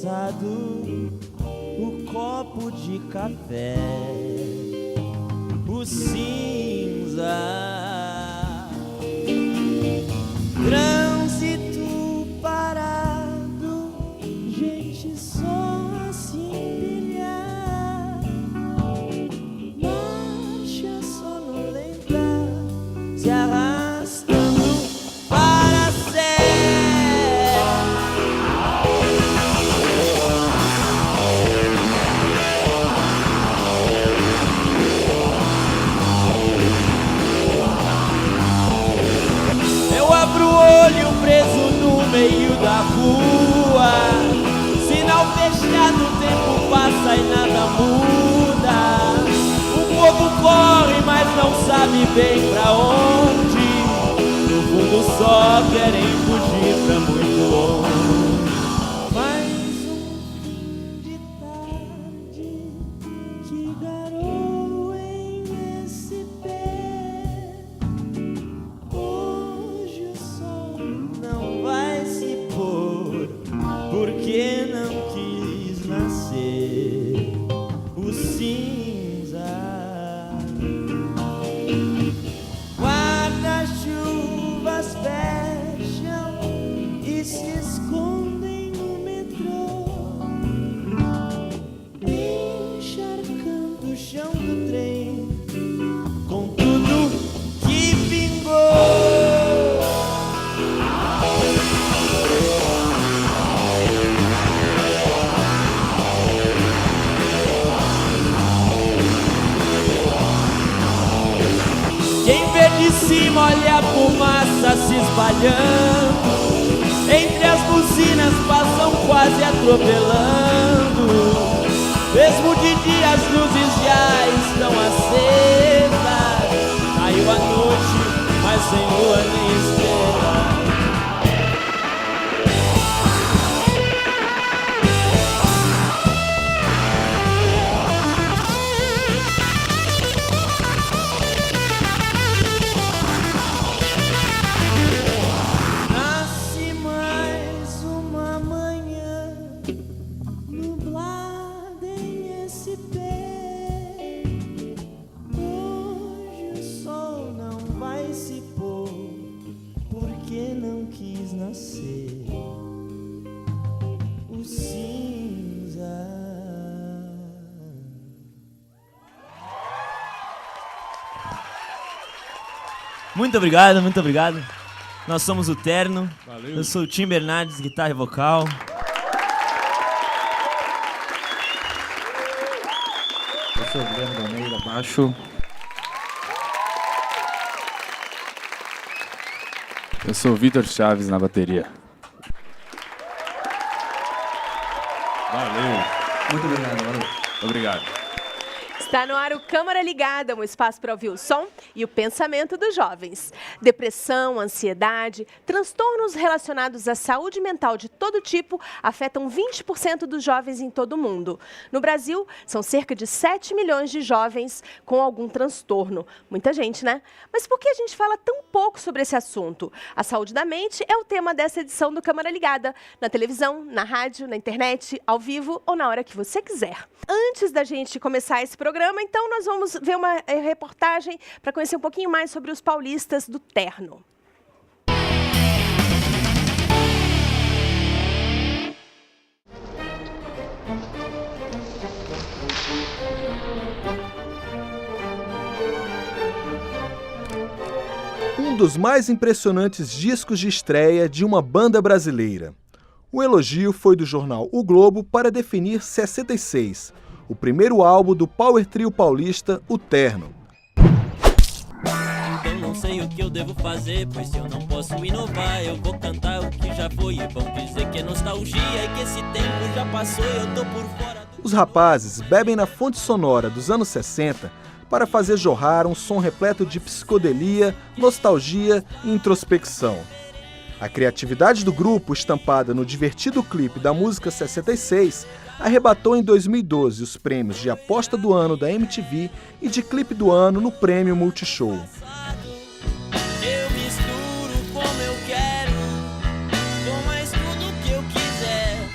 passado, o copo de café, o cinza, trânsito parado, gente só assim pilhar, marcha sonolenta se arrastando para ser. Eu abro o olho preso no meio da rua, sinal fechado, o tempo passa e nada muda. O povo corre, mas não sabe bem pra onde. No fundo só querem fugir pra muito longe. Mais um fim de tarde que garoa em SP. Hoje o sol não vai se pôr, porque não quis nascer o cinza. Guarda-chuvas fecham e se escondem no metrô, encharcando o chão do trem com tudo que pingou. Quem vê de cima olha a fumaça se espalhando, entre as buzinas passam quase atropelando. Mesmo de dia as luzes já estão acesas. Caiu a noite, mas sem lua nem estrela. Nasce mais uma manhã nublada em SP. Hoje o sol não vai se pôr, porque não quis nascer o cinza. Muito obrigado, muito obrigado. Nós somos o Terno. Valeu. Eu sou o Tim Bernardes, guitarra e vocal. Eu sou o Guilherme da Almeida, baixo. Eu sou o Vitor Chaves na bateria. Valeu. Muito obrigado, valeu. Obrigado. Está no ar o Câmara Ligada, um espaço para ouvir o som e o pensamento dos jovens. Depressão, ansiedade, transtornos relacionados à saúde mental de todo tipo afetam 20% dos jovens em todo o mundo. No Brasil, são cerca de 7 milhões de jovens com algum transtorno. Muita gente, né? Mas por que a gente fala tão pouco sobre esse assunto? A saúde da mente é o tema dessa edição do Câmara Ligada, na televisão, na rádio, na internet, ao vivo ou na hora que você quiser. Antes da gente começar esse programa, então nós vamos ver uma reportagem para conhecer um pouquinho mais sobre os paulistas do Terno. Um dos mais impressionantes discos de estreia de uma banda brasileira. O elogio foi do jornal O Globo para definir 66, o primeiro álbum do power trio paulista, o Terno. Eu não sei o que eu devo fazer, pois se eu não posso inovar, eu vou cantar o que já foi. E vão dizer que é nostalgia e que esse tempo já passou e eu tô por fora. Os rapazes bebem na fonte sonora dos anos 60 para fazer jorrar um som repleto de psicodelia, nostalgia e introspecção. A criatividade do grupo, estampada no divertido clipe da música 66, arrebatou em 2012 os prêmios de Aposta do Ano da MTV e de Clipe do Ano no Prêmio Multishow. Eu misturo como eu quero, com mais tudo que eu quiser.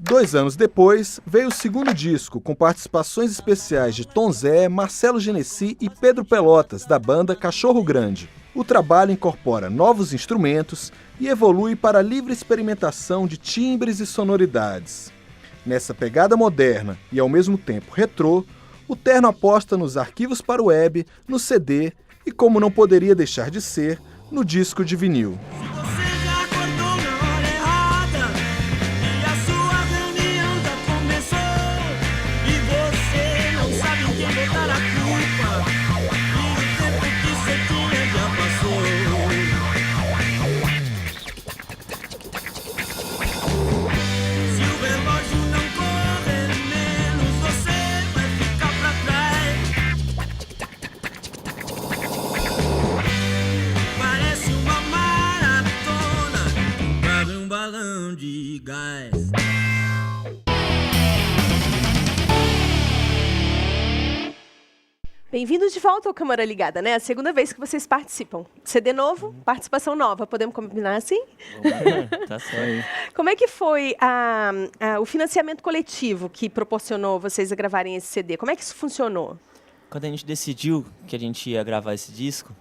2 anos depois, veio o segundo disco, com participações especiais de Tom Zé, Marcelo Genesi e Pedro Pelotas, da banda Cachorro Grande. O trabalho incorpora novos instrumentos e evolui para a livre experimentação de timbres e sonoridades. Nessa pegada moderna e ao mesmo tempo retrô, o Terno aposta nos arquivos para o web, no CD e, como não poderia deixar de ser, no disco de vinil. De gás. Bem-vindos de volta ao Câmara Ligada, né? A segunda vez que vocês participam. CD novo, participação nova. Podemos combinar assim? Tá certo. Como é que foi o financiamento coletivo que proporcionou vocês a gravarem esse CD? Como é que isso funcionou? Quando a gente decidiu que a gente ia gravar esse disco,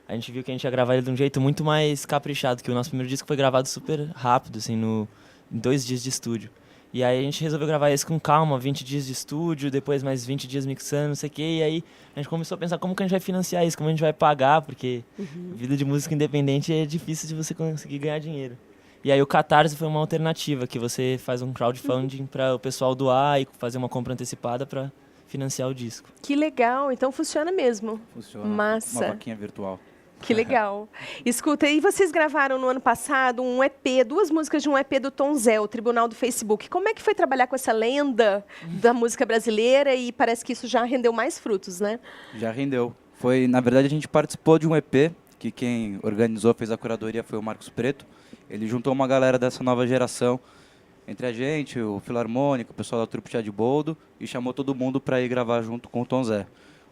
a gente viu que a gente ia gravar ele de um jeito muito mais caprichado, que o nosso primeiro disco foi gravado super rápido, assim, em 2 dias de estúdio. E aí a gente resolveu gravar esse com calma, 20 dias de estúdio, depois mais 20 dias mixando, não sei o quê. E aí a gente começou a pensar como que a gente vai financiar isso, como a gente vai pagar, porque vida de música independente é difícil de você conseguir ganhar dinheiro. E aí o Catarse foi uma alternativa, que você faz um crowdfunding para o pessoal doar e fazer uma compra antecipada para financiar o disco. Que legal, então funciona mesmo. Funciona. Massa. Uma vaquinha virtual. Que legal. Escuta, e vocês gravaram no ano passado um EP, 2 músicas de um EP do Tom Zé, o Tribunal do Facebook. Como é que foi trabalhar com essa lenda da música brasileira e parece que isso já rendeu mais frutos, né? Já rendeu. Na verdade, a gente participou de um EP, que quem organizou, fez a curadoria foi o Marcos Preto. Ele juntou uma galera dessa nova geração, entre a gente, o Filarmônico, o pessoal da trupe Chá de Boldo, e chamou todo mundo para ir gravar junto com o Tom Zé.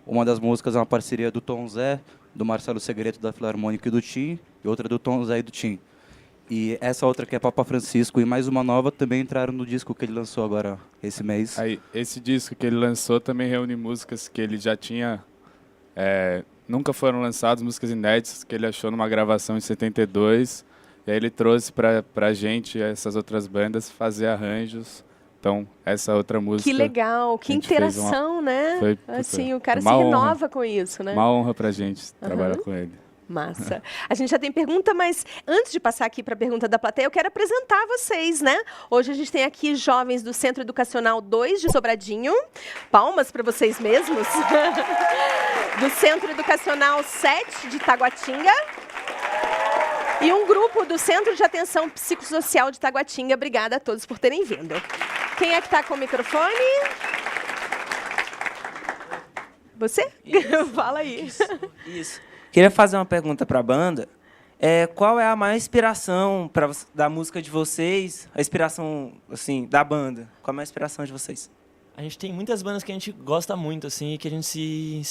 Uma das músicas é uma parceria do Tom Zé, do Marcelo Segreto, da Filarmônica e do Tim, e outra do Tom Zé e do Tim. E essa outra, que é Papa Francisco, e mais uma nova, também entraram no disco que ele lançou agora, esse mês. Aí, esse disco que ele lançou também reúne músicas que ele já tinha... nunca foram lançadas, músicas inéditas que ele achou numa gravação em 72. E aí ele trouxe pra gente, essas outras bandas, fazer arranjos. Então, essa outra música... Que legal, que interação, né? Assim, o cara se renova com isso, né? Uma honra pra gente trabalhar com ele. Massa. A gente já tem pergunta, mas antes de passar aqui para a pergunta da plateia, eu quero apresentar vocês, né? Hoje a gente tem aqui jovens do Centro Educacional 2 de Sobradinho. Palmas para vocês mesmos. Do Centro Educacional 7 de Taguatinga. E um grupo do Centro de Atenção Psicossocial de Taguatinga. Obrigada a todos por terem vindo. Quem é que está com o microfone? Você? Isso. Fala aí. Isso. Queria fazer uma pergunta para a banda. Qual é a maior inspiração da música de vocês? A inspiração, assim, da banda. Qual é a maior inspiração de vocês? A gente tem muitas bandas que a gente gosta muito, assim, que a gente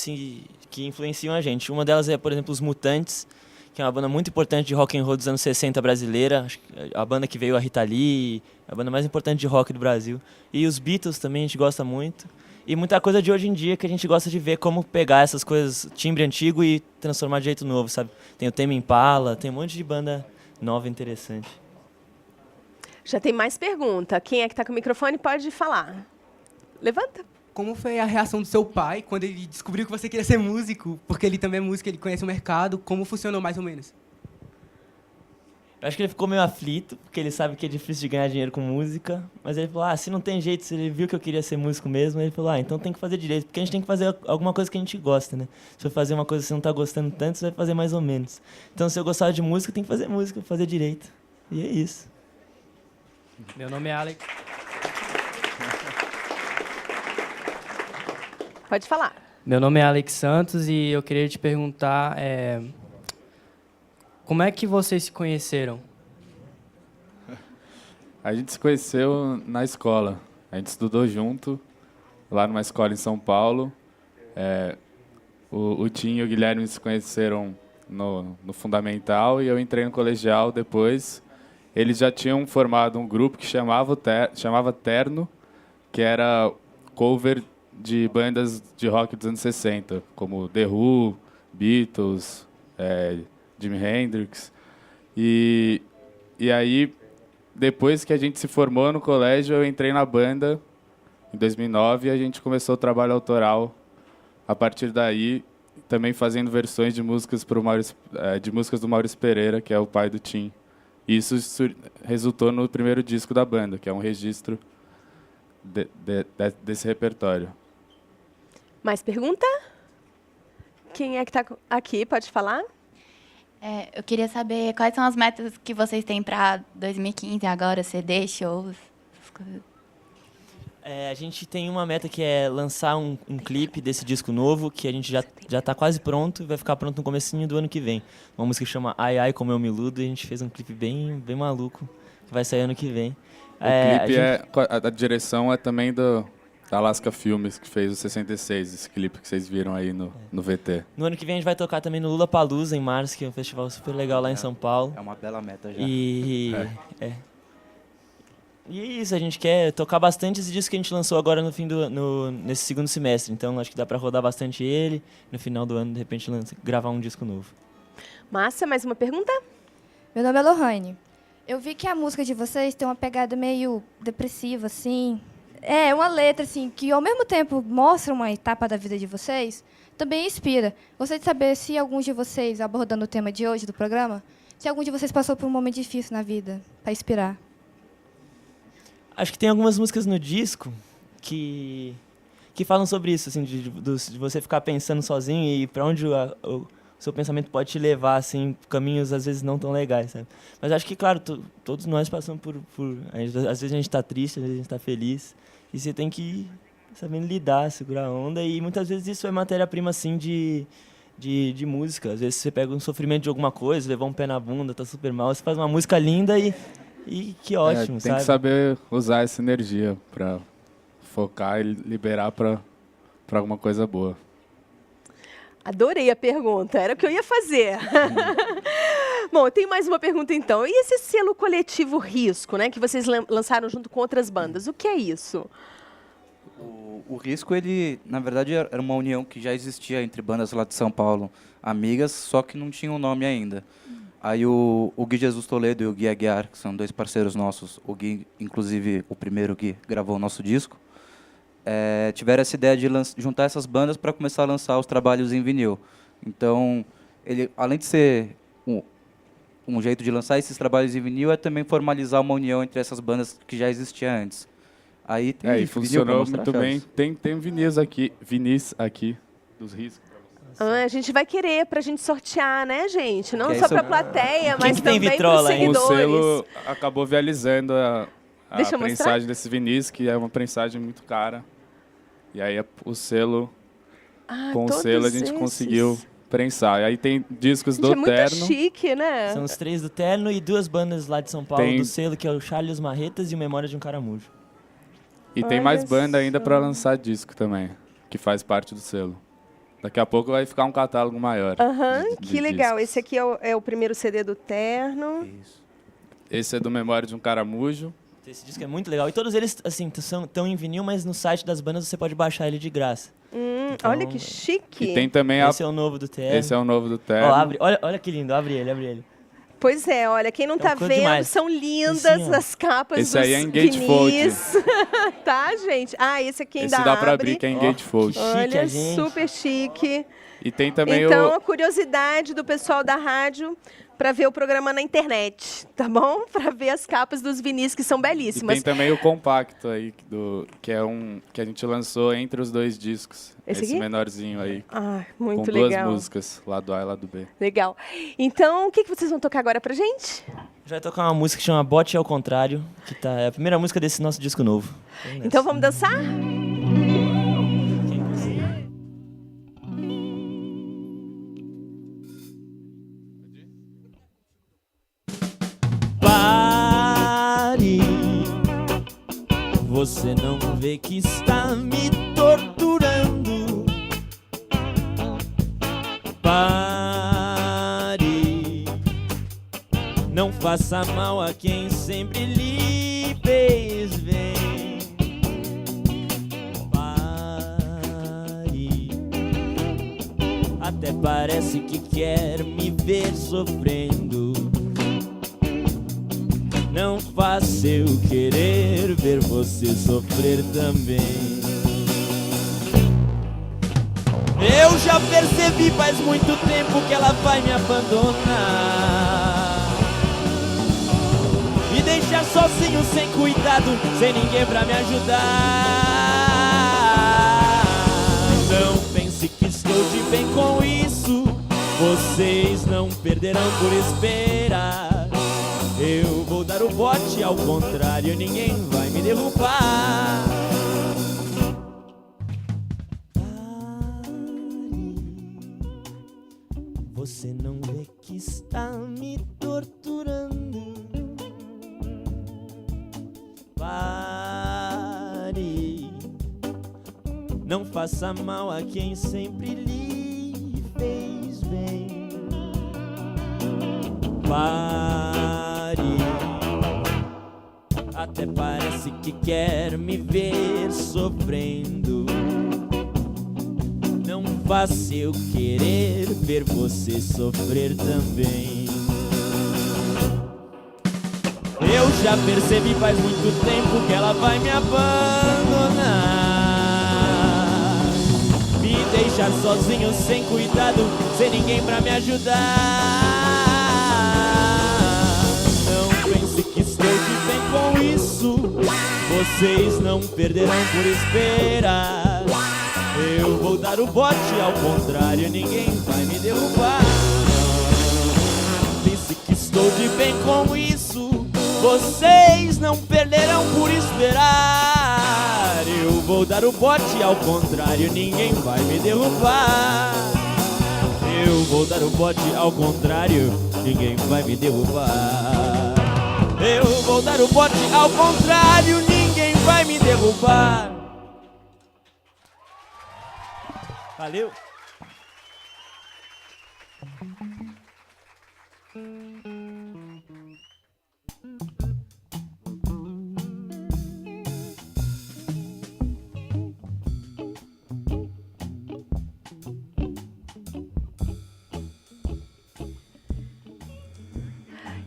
que influenciam a gente. Uma delas é, por exemplo, os Mutantes, que é uma banda muito importante de rock and roll dos anos 60 brasileira. Acho que a banda que veio a Rita Lee, a banda mais importante de rock do Brasil. E os Beatles também a gente gosta muito. E muita coisa de hoje em dia que a gente gosta de ver como pegar essas coisas, timbre antigo, e transformar de jeito novo, sabe? Tem o Tame Impala, tem um monte de banda nova interessante. Já tem mais pergunta. Quem é que está com o microfone pode falar. Levanta. Como foi a reação do seu pai quando ele descobriu que você queria ser músico? Porque ele também é músico, ele conhece o mercado. Como funcionou mais ou menos? Eu acho que ele ficou meio aflito, porque ele sabe que é difícil de ganhar dinheiro com música. Mas ele falou, se não tem jeito, se ele viu que eu queria ser músico mesmo, ele falou, então tem que fazer direito. Porque a gente tem que fazer alguma coisa que a gente gosta, né? Se for fazer uma coisa que você não está gostando tanto, você vai fazer mais ou menos. Então, se eu gostar de música, tem que fazer música, fazer direito. E é isso. Meu nome é Alex. Pode falar. Meu nome é Alex Santos e eu queria te perguntar como é que vocês se conheceram? A gente se conheceu na escola. A gente estudou junto, lá numa escola em São Paulo. O Tim e o Guilherme se conheceram no fundamental e eu entrei no colegial depois. eles já tinham formado um grupo que chamava Terno, que era cover de bandas de rock dos anos 60, como The Who, Beatles, Jimi Hendrix. E aí, depois que a gente se formou no colégio, eu entrei na banda em 2009 e a gente começou o trabalho autoral. A partir daí, também fazendo versões de músicas do Maurício Pereira, que é o pai do Tim. E isso resultou no primeiro disco da banda, que é um registro desse repertório. Mais pergunta? Quem é que está aqui? Pode falar? Eu queria saber quais são as metas que vocês têm para 2015 agora, CD, shows, essas coisas. A gente tem uma meta que é lançar um clipe desse disco novo, que a gente já está quase pronto, vai ficar pronto no comecinho do ano que vem. Uma música que chama Ai Ai Como Eu Me Iludo, e a gente fez um clipe bem maluco, que vai sair ano que vem. O clipe a direção é também da Alaska Filmes, que fez o 66, esse clipe que vocês viram aí no VT. No ano que vem a gente vai tocar também no Lollapalooza, em março, que é um festival super legal lá em São Paulo. É uma bela meta já. E é isso, a gente quer tocar bastante esse disco que a gente lançou agora nesse segundo semestre. Então acho que dá pra rodar bastante ele. No final do ano, de repente, gravar um disco novo. Massa, mais uma pergunta? Meu nome é Lohane. Eu vi que a música de vocês tem uma pegada meio depressiva, assim. É, uma letra, assim, que ao mesmo tempo mostra uma etapa da vida de vocês, também inspira. Gostaria de saber se alguns de vocês, abordando o tema de hoje do programa, se algum de vocês passou por um momento difícil na vida, para inspirar. Acho que tem algumas músicas no disco que falam sobre isso, assim, de você ficar pensando sozinho e para onde o seu pensamento pode te levar, assim, caminhos às vezes não tão legais, sabe? Mas acho que, claro, todos nós passamos por às vezes a gente está triste, às vezes a gente está feliz, e você tem que ir sabendo lidar, segurar a onda, e muitas vezes isso é matéria-prima, assim, de música. Às vezes você pega um sofrimento de alguma coisa, levou um pé na bunda, tá super mal, você faz uma música linda e que ótimo, tem sabe? que saber usar essa energia para focar e liberar para alguma coisa boa. Adorei a pergunta, era o que eu ia fazer. Bom, eu tenho mais uma pergunta então. E esse selo coletivo Risco, né, que vocês lançaram junto com outras bandas, o que é isso? O Risco, ele, na verdade, era uma união que já existia entre bandas lá de São Paulo, amigas, só que não tinha um nome ainda. Aí o Gui Jesus Toledo e o Gui Aguiar, que são dois parceiros nossos, o Gui, inclusive, o primeiro Gui, gravou o nosso disco, tiveram essa ideia de juntar essas bandas para começar a lançar os trabalhos em vinil. Então, ele, além de ser um jeito de lançar esses trabalhos em vinil, é também formalizar uma união entre essas bandas que já existia antes. Aí tem e funcionou muito bem. Tem vinis aqui dos Riscos. A gente vai querer pra gente sortear, né, gente? Não Que só isso- pra plateia, Quem mas que tem também pros vitrola aí? O seguidores. selo acabou vializando a Deixa eu mostrar? prensagem desses vinis, que é uma prensagem muito cara. E aí o selo, com o todos selo a gente esses. conseguiu prensar. E aí tem discos Gente, do é muito Terno. chique, né? São os 3 do Terno e 2 bandas lá de São Paulo Tem- do selo, que é o Charles Marretas e o Memória de um Caramujo. E tem Olha mais banda ainda só. para lançar disco também, que faz parte do selo. Daqui a pouco vai ficar um catálogo maior. Aham, de que legal. discos. Esse aqui é o primeiro CD do Terno. Isso. Esse é do Memória de um Caramujo. Esse disco é muito legal. E todos eles, assim, estão em vinil, mas no site das bandas você pode baixar ele de graça. Então, Olha que chique. E tem também Esse é o novo do Terno. esse é o novo do Terno. Ó, olha que lindo, abre ele. Pois é, olha, quem não tá coisa vendo, demais. são lindas Assim, ó. as capas Esse dos aí é em gatefold. vinis. Tá, gente? Esse aqui ainda Esse dá pra abre. abrir, que é em gatefold. Chique, Olha, a gente. super chique. E tem também Então, a curiosidade do pessoal da rádio para ver o programa na internet, tá bom? Para ver as capas dos vinis, que são E belíssimas. tem também o compacto aí, que é que a gente lançou entre os 2 discos. Esse aqui? menorzinho aí. Ah, Com muito 2 legal. músicas, lado A e lado B. Legal. Então, o que vocês vão tocar agora pra gente? A gente vai tocar uma música que chama Bote ao Contrário, que é a primeira música desse nosso disco novo. Então, vamos dançar? Pare, você não vê que está me torturando. Pare, Não faça mal a quem sempre lhe fez bem. Pare. Até parece que quer me ver sofrendo. Não faça eu querer ver você sofrer também. Eu já percebi faz muito tempo que ela vai me abandonar, me deixar sozinho, sem cuidado, sem ninguém pra me ajudar. Não pense que estou de bem com isso, vocês não perderão por esperar. Eu vou dar o bote, ao contrário, ninguém vai me derrubar. Você não vê que está me torturando. Pare. Não faça mal a quem sempre lhe fez bem. Pare. Até parece que quer me ver sofrendo. Não faça eu querer ver você sofrer também. Eu já percebi faz muito tempo que ela vai me abandonar, me deixar sozinho, sem cuidado, sem ninguém pra me ajudar. Não pense que estou de bem com isso, vocês não perderão por esperar. Eu vou dar o bote, ao contrário, ninguém vai me derrubar. Pense que estou de bem com isso, vocês não perderão por esperar. Eu vou dar o bote, ao contrário, ninguém vai me derrubar. Eu vou dar o bote, ao contrário, ninguém vai me derrubar. Eu vou dar o bote, ao contrário, ninguém vai me derrubar. Valeu!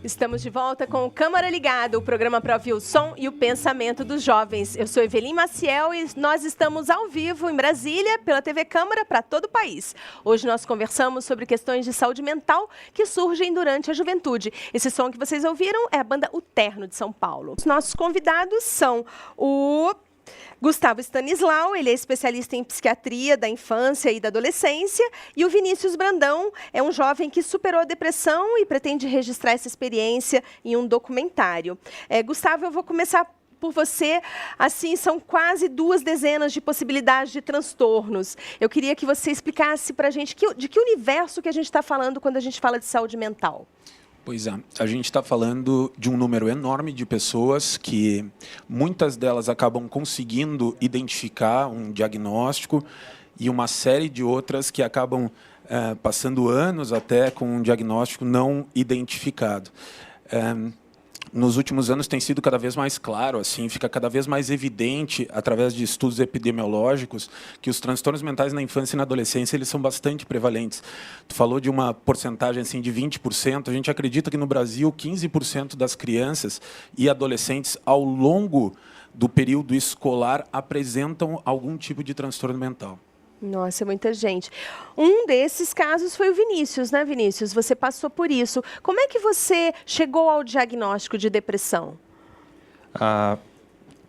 Estamos de volta com o Câmara Ligada, o programa para ouvir o som e o pensamento dos jovens. Eu sou Eveline Maciel e nós estamos ao vivo em Brasília, pela TV Câmara, para todo o país. Hoje nós conversamos sobre questões de saúde mental que surgem durante a juventude. Esse som que vocês ouviram é a banda O Terno de São Paulo. Os nossos convidados são o Gustavo Stanislau, ele é especialista em psiquiatria da infância e da adolescência, e o Vinícius Brandão é um jovem que superou a depressão e pretende registrar essa experiência em um documentário. Gustavo, eu vou começar por você. Assim, são quase 2 dezenas de possibilidades de transtornos. Eu queria que você explicasse para a gente de que universo que a gente está falando quando a gente fala de saúde mental. Pois é, a gente está falando de um número enorme de pessoas que muitas delas acabam conseguindo identificar um diagnóstico e uma série de outras que acabam passando anos até com um diagnóstico não identificado. Nos últimos anos tem sido cada vez mais claro, assim, fica cada vez mais evidente, através de estudos epidemiológicos, que os transtornos mentais na infância e na adolescência eles são bastante prevalentes. Tu falou de uma porcentagem assim, de 20%, a gente acredita que no Brasil 15% das crianças e adolescentes ao longo do período escolar apresentam algum tipo de transtorno mental. Nossa, muita gente. Um desses casos foi o Vinícius, né, Vinícius? Você passou por isso. Como é que você chegou ao diagnóstico de depressão?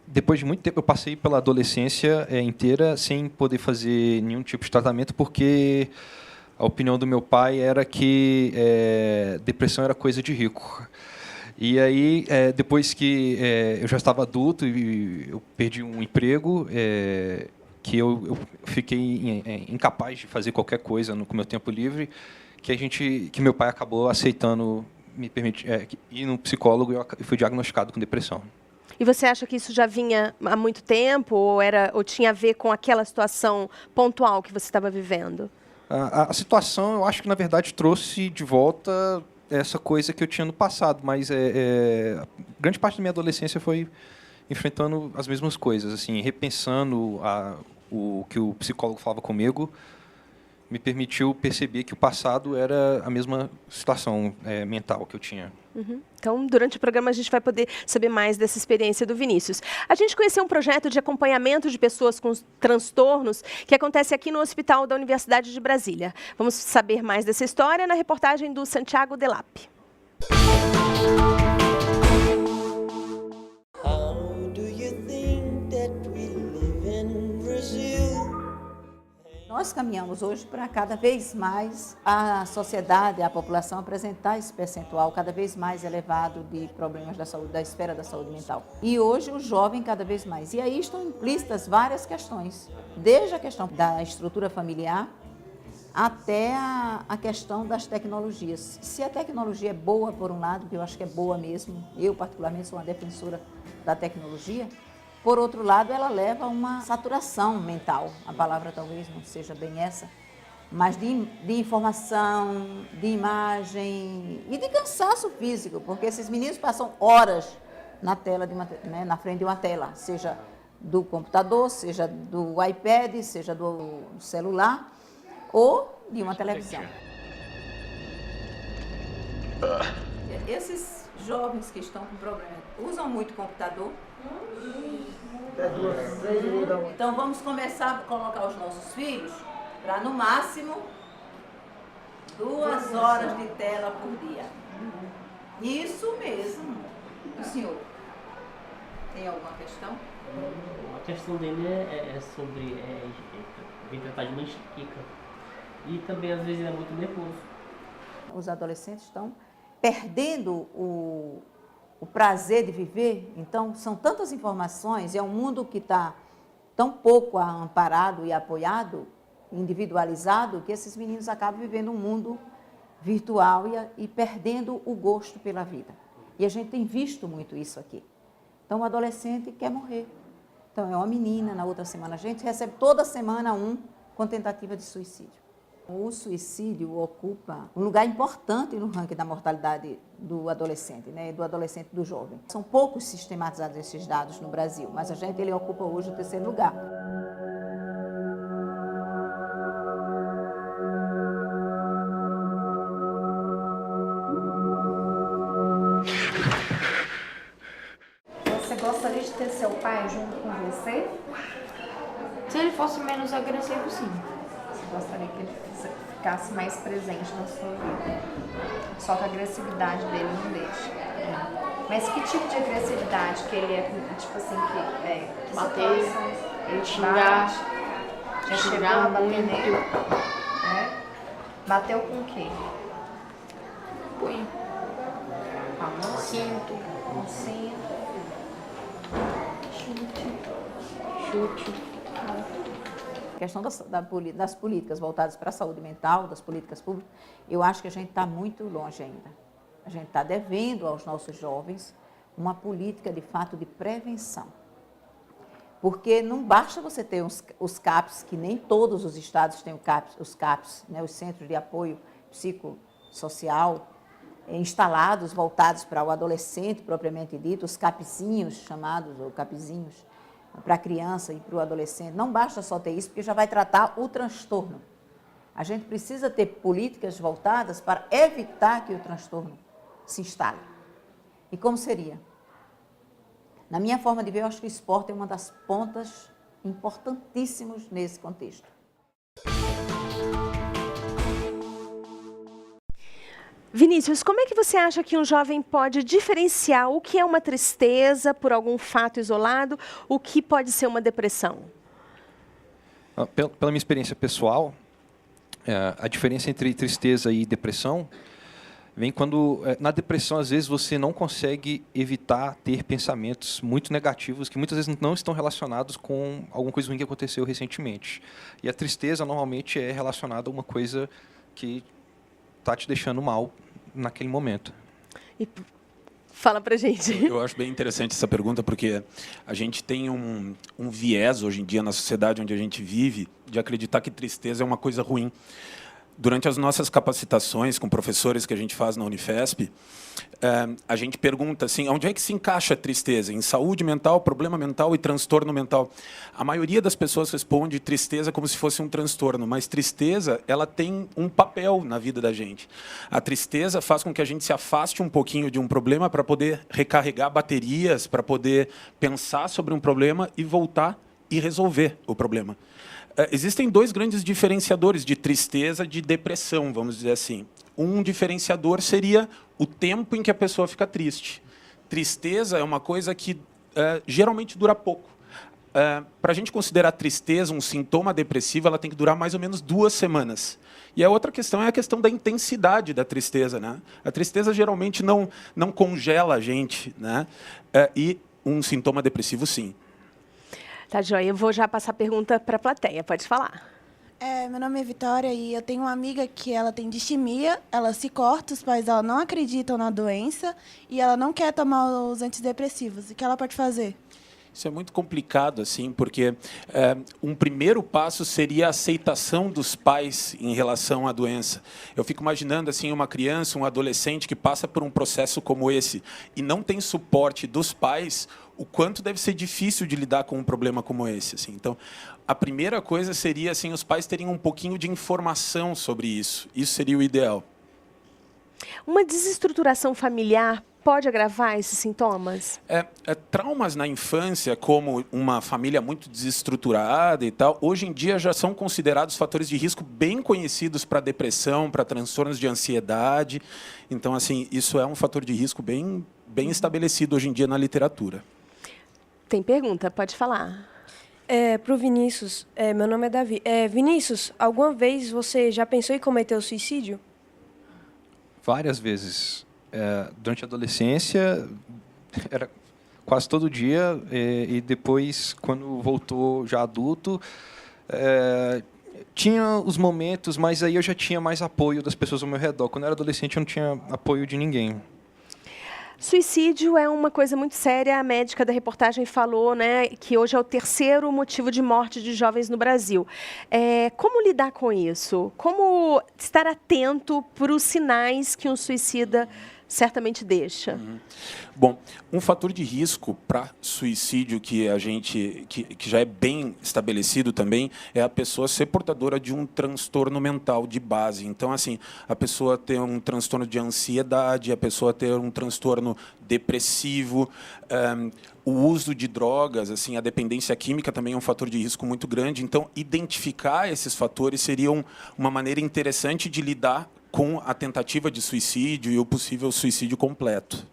Depois de muito tempo, eu passei pela adolescência inteira sem poder fazer nenhum tipo de tratamento, porque a opinião do meu pai era que depressão era coisa de rico. E aí, depois que eu já estava adulto e eu perdi um emprego, que eu fiquei incapaz de fazer qualquer coisa com o meu tempo livre, que meu pai acabou aceitando me permitir ir no psicólogo e eu fui diagnosticado com depressão. E você acha que isso já vinha há muito tempo ou tinha a ver com aquela situação pontual que você estava vivendo? A situação, eu acho que, na verdade, trouxe de volta essa coisa que eu tinha no passado, mas grande parte da minha adolescência foi enfrentando as mesmas coisas, assim, repensando o que o psicólogo falava comigo, me permitiu perceber que o passado era a mesma situação mental que eu tinha. Então, durante o programa, a gente vai poder saber mais dessa experiência do Vinícius. A gente conheceu um projeto de acompanhamento de pessoas com transtornos que acontece aqui no Hospital da Universidade de Brasília. Vamos saber mais dessa história na reportagem do Santiago Delap. Nós caminhamos hoje para cada vez mais a sociedade, a população apresentar esse percentual cada vez mais elevado de problemas da saúde, da esfera da saúde mental. E hoje o jovem cada vez mais. E aí estão implícitas várias questões, desde a questão da estrutura familiar até a questão das tecnologias. Se a tecnologia é boa por um lado, que eu acho que é boa mesmo, eu particularmente sou uma defensora da tecnologia, por outro lado, ela leva a uma saturação mental. A palavra talvez não seja bem essa, mas de informação, de imagem e de cansaço físico, porque esses meninos passam horas na tela na frente de uma tela, seja do computador, seja do iPad, seja do celular ou de uma televisão. Esses jovens que estão com problema usam muito computador? Então vamos começar a colocar os nossos filhos para no máximo 2 horas de tela por dia. Isso mesmo. O senhor tem alguma questão? A questão dele é sobre vem tratar de manchica e também às vezes ele é muito nervoso. Os adolescentes estão perdendo o prazer de viver, então são tantas informações, é um mundo que está tão pouco amparado e apoiado, individualizado, que esses meninos acabam vivendo um mundo virtual e perdendo o gosto pela vida. E a gente tem visto muito isso aqui. Então o adolescente quer morrer. Então é uma menina, na outra semana a gente recebe toda semana um com tentativa de suicídio. O suicídio ocupa um lugar importante no ranking da mortalidade do adolescente, do adolescente e do jovem. São poucos sistematizados esses dados no Brasil, mas ele ocupa hoje o 3º lugar. Você gostaria de ter seu pai junto com você? Se ele fosse menos agressivo, sim. Você gostaria que ele ficasse mais presente na sua vida. Só que a agressividade dele não deixa. Mas que tipo de agressividade que ele é, tipo assim, que bater, ele xingar, já chegou a bater nele? Bateu com o quê? Punho. Falou? Cinto. Um cinto. Chute. A questão das políticas voltadas para a saúde mental, das políticas públicas, eu acho que a gente está muito longe ainda. A gente está devendo aos nossos jovens uma política, de fato, de prevenção. Porque não basta você ter os CAPs, que nem todos os estados têm os CAPs, os Centros de Apoio Psicossocial, instalados, voltados para o adolescente, propriamente dito, os CAPzinhos chamados, ou CAPzinhos, para a criança e para o adolescente. Não basta só ter isso, porque já vai tratar o transtorno. A gente precisa ter políticas voltadas para evitar que o transtorno se instale. E como seria? Na minha forma de ver, eu acho que o esporte é uma das pontas importantíssimas nesse contexto. Vinícius, como é que você acha que um jovem pode diferenciar o que é uma tristeza por algum fato isolado, o que pode ser uma depressão? Pela minha experiência pessoal, a diferença entre tristeza e depressão vem quando, na depressão, às vezes, você não consegue evitar ter pensamentos muito negativos, que muitas vezes não estão relacionados com alguma coisa ruim que aconteceu recentemente. E a tristeza, normalmente, é relacionada a uma coisa que está te deixando mal naquele momento. E fala pra gente. Eu acho bem interessante essa pergunta, porque a gente tem um viés hoje em dia na sociedade onde a gente vive de acreditar que tristeza é uma coisa ruim. durante as nossas capacitações com professores que a gente faz na Unifesp, a gente pergunta assim, onde é que se encaixa a tristeza? Em saúde mental, problema mental e transtorno mental. A maioria das pessoas responde tristeza como se fosse um transtorno, mas tristeza ela tem um papel na vida da gente. A tristeza faz com que a gente se afaste um pouquinho de um problema para poder recarregar baterias, para poder pensar sobre um problema e voltar e resolver o problema. Existem dois grandes diferenciadores de tristeza e de depressão, vamos dizer assim. Um diferenciador seria o tempo em que a pessoa fica triste. Tristeza é uma coisa que geralmente dura pouco. Para a gente considerar tristeza um sintoma depressivo, ela tem que durar mais ou menos 2 semanas. E a outra questão é a questão da intensidade da tristeza, né? A tristeza geralmente não congela a gente, né? E um sintoma depressivo, sim. Tá, joia. Eu vou já passar a pergunta para a plateia. Pode falar. Meu nome é Vitória e eu tenho uma amiga que ela tem distimia, ela se corta, os pais dela não acreditam na doença e ela não quer tomar os antidepressivos. O que ela pode fazer? Isso é muito complicado, assim, porque um primeiro passo seria a aceitação dos pais em relação à doença. Eu fico imaginando assim uma criança, um adolescente que passa por um processo como esse e não tem suporte dos pais, o quanto deve ser difícil de lidar com um problema como esse. Assim. Então, a primeira coisa seria assim, os pais terem um pouquinho de informação sobre isso. Isso seria o ideal. Uma desestruturação familiar pode agravar esses sintomas? Traumas na infância, como uma família muito desestruturada e tal, hoje em dia já são considerados fatores de risco bem conhecidos para depressão, para transtornos de ansiedade. Então, assim, isso é um fator de risco bem estabelecido hoje em dia na literatura. Tem pergunta, pode falar. Para o Vinícius, meu nome é Davi. Vinícius, alguma vez você já pensou em cometer o suicídio? Várias vezes. Durante a adolescência, era quase todo dia, e depois, quando voltou já adulto, tinha os momentos, mas aí eu já tinha mais apoio das pessoas ao meu redor. Quando eu era adolescente, eu não tinha apoio de ninguém. Suicídio é uma coisa muito séria. A médica da reportagem falou, né, que hoje é o 3º motivo de morte de jovens no Brasil. Como lidar com isso? Como estar atento para os sinais que um suicida certamente deixa? Bom, um fator de risco para suicídio que já é bem estabelecido também é a pessoa ser portadora de um transtorno mental de base. Então, assim, a pessoa ter um transtorno de ansiedade, a pessoa ter um transtorno depressivo, o uso de drogas, assim, a dependência química também é um fator de risco muito grande. Então, identificar esses fatores seria uma maneira interessante de lidar com a tentativa de suicídio e o possível suicídio completo.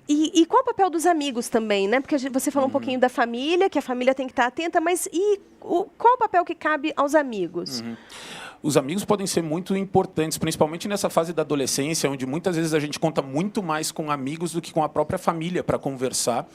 E qual o papel dos amigos também, né? Porque você falou um pouquinho da família, que a família tem que estar atenta, mas qual o papel que cabe aos amigos? Os amigos podem ser muito importantes, principalmente nessa fase da adolescência, onde muitas vezes a gente conta muito mais com amigos do que com a própria família para conversar.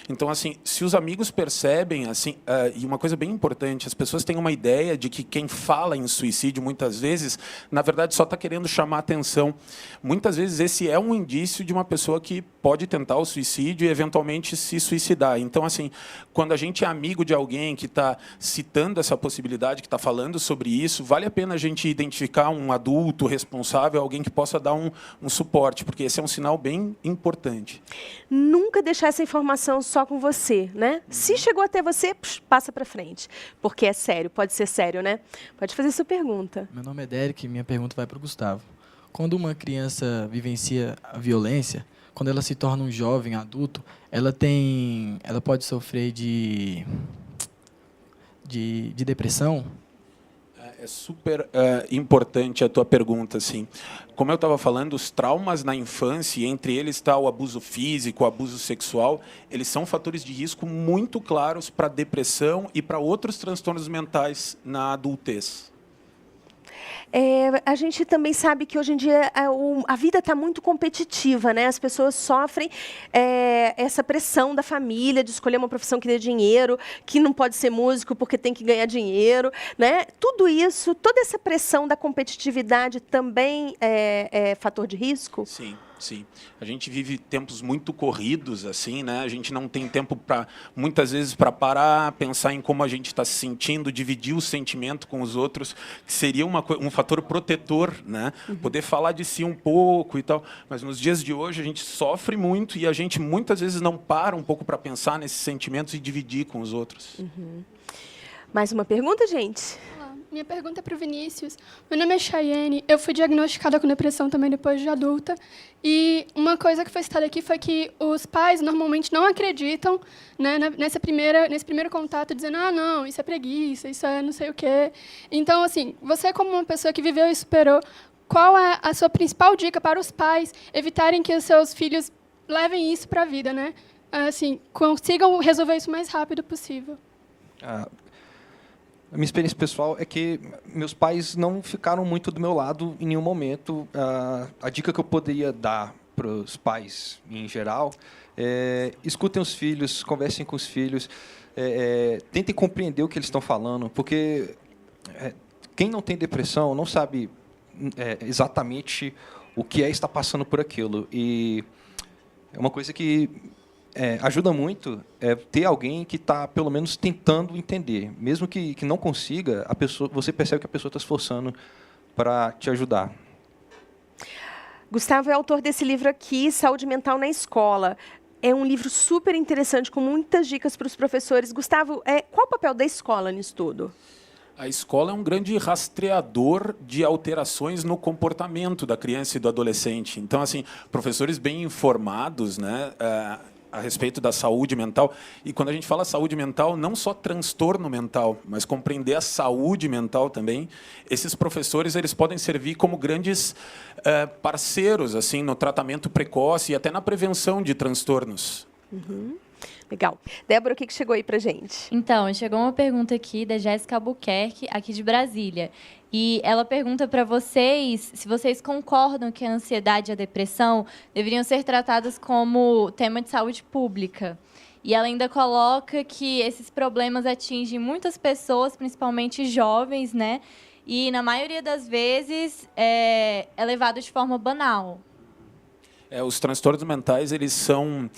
Então, assim, se os amigos percebem, assim, e uma coisa bem importante, as pessoas têm uma ideia de que quem fala em suicídio, muitas vezes, na verdade, só está querendo chamar atenção. Muitas vezes, esse é um indício de uma pessoa que pode tentar o suicídio e, eventualmente, se suicidar. Então, assim, quando a gente é amigo de alguém que está citando essa possibilidade, que está falando sobre isso, vale a pena a gente identificar um adulto responsável, alguém que possa dar um suporte, porque esse é um sinal bem importante. Nunca deixar essa informação só com você, né? Se chegou até você, passa para frente, porque é sério, pode ser sério, né? Pode fazer sua pergunta. Meu nome é Derek e minha pergunta vai para o Gustavo. Quando uma criança vivencia a violência, quando ela se torna um jovem adulto, ela pode sofrer de depressão? É super importante a tua pergunta, assim. Como eu estava falando, os traumas na infância, entre eles está o abuso físico, o abuso sexual, eles são fatores de risco muito claros para depressão e para outros transtornos mentais na adultez. A gente também sabe que hoje em dia a vida está muito competitiva, né? As pessoas sofrem essa pressão da família de escolher uma profissão que dê dinheiro, que não pode ser músico porque tem que ganhar dinheiro, né? Tudo isso, toda essa pressão da competitividade também é fator de risco? Sim. Sim, a gente vive tempos muito corridos, assim, né? A gente não tem tempo para, muitas vezes, para parar, pensar em como a gente está se sentindo, dividir o sentimento com os outros, que seria um fator protetor, né? Poder falar de si um pouco e tal. Mas nos dias de hoje a gente sofre muito e a gente muitas vezes não para um pouco para pensar nesses sentimentos e dividir com os outros. Mais uma pergunta, gente? Minha pergunta é para o Vinícius. Meu nome é Chayenne, eu fui diagnosticada com depressão também depois de adulta. E uma coisa que foi citada aqui foi que os pais normalmente não acreditam, né, nesse primeiro contato, dizendo, ah, não, isso é preguiça, isso é não sei o quê. Então, assim, você como uma pessoa que viveu e superou, qual é a sua principal dica para os pais evitarem que os seus filhos levem isso para a vida, né? Assim, consigam resolver isso o mais rápido possível. A minha experiência pessoal é que meus pais não ficaram muito do meu lado em nenhum momento. A dica que eu poderia dar para os pais, em geral, é escutem os filhos, conversem com os filhos, tentem compreender o que eles estão falando, porque quem não tem depressão não sabe exatamente o que é estar passando por aquilo. E é uma coisa que ajuda muito ter alguém que está, pelo menos, tentando entender. Mesmo que não consiga, você percebe que a pessoa está se esforçando para te ajudar. Gustavo é autor desse livro aqui, Saúde Mental na Escola. É um livro super interessante, com muitas dicas para os professores. Gustavo, qual o papel da escola nisso tudo? A escola é um grande rastreador de alterações no comportamento da criança e do adolescente. Então, assim, professores bem informados, né, a respeito da saúde mental. E quando a gente fala saúde mental, não só transtorno mental, mas compreender a saúde mental também. Esses professores, eles podem servir como grandes parceiros assim no tratamento precoce e até na prevenção de transtornos. Legal. Débora, o que chegou aí pra gente? Então, chegou uma pergunta aqui da Jéssica Albuquerque, aqui de Brasília. E ela pergunta para vocês se vocês concordam que a ansiedade e a depressão deveriam ser tratadas como tema de saúde pública. E ela ainda coloca que esses problemas atingem muitas pessoas, principalmente jovens, né? E, na maioria das vezes, é levado de forma banal. Os transtornos mentais, eles são...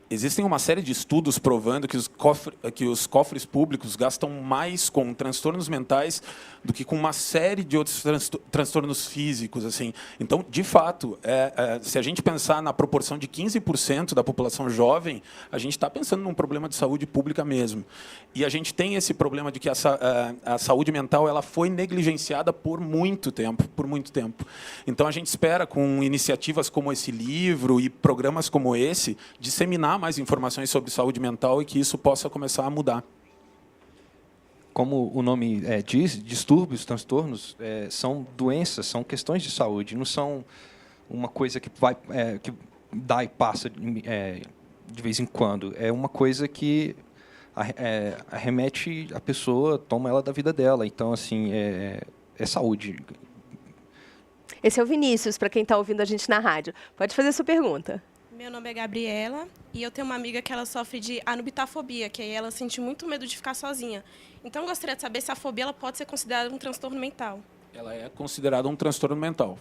Existem uma série de estudos provando que os cofres públicos gastam mais com transtornos mentais do que com uma série de outros transtornos físicos, assim. Então, de fato, se a gente pensar na proporção de 15% da população jovem, a gente está pensando num problema de saúde pública mesmo. E a gente tem esse problema de que a saúde mental ela foi negligenciada por muito tempo. Então, a gente espera, com iniciativas como esse livro e programas como esse, disseminar mais informações sobre saúde mental e que isso possa começar a mudar. Como o nome diz, distúrbios, transtornos, são doenças, são questões de saúde, não são uma coisa que que dá e passa de vez em quando. É uma coisa que arremete a pessoa, toma ela da vida dela. Então, assim, é saúde. Esse é o Vinícius, para quem está ouvindo a gente na rádio. Pode fazer a sua pergunta. Meu nome é Gabriela e eu tenho uma amiga que ela sofre de anubitafobia, que aí ela sente muito medo de ficar sozinha. Então, eu gostaria de saber se a fobia ela pode ser considerada um transtorno mental. Ela é considerada um transtorno mental.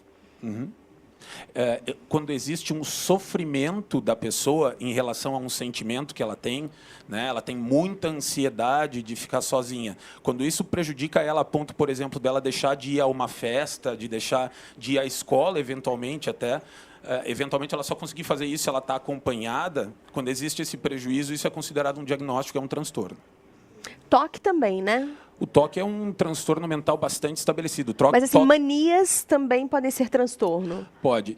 Quando existe um sofrimento da pessoa em relação a um sentimento que ela tem, né, ela tem muita ansiedade de ficar sozinha. Quando isso prejudica ela a ponto, por exemplo, dela deixar de ir a uma festa, de deixar de ir à escola, eventualmente até... eventualmente ela só conseguir fazer isso se ela está acompanhada. Quando existe esse prejuízo, isso é considerado um diagnóstico, é um transtorno. TOC também, né? O TOC é um transtorno mental bastante estabelecido. Mas assim, manias também podem ser transtorno? Pode.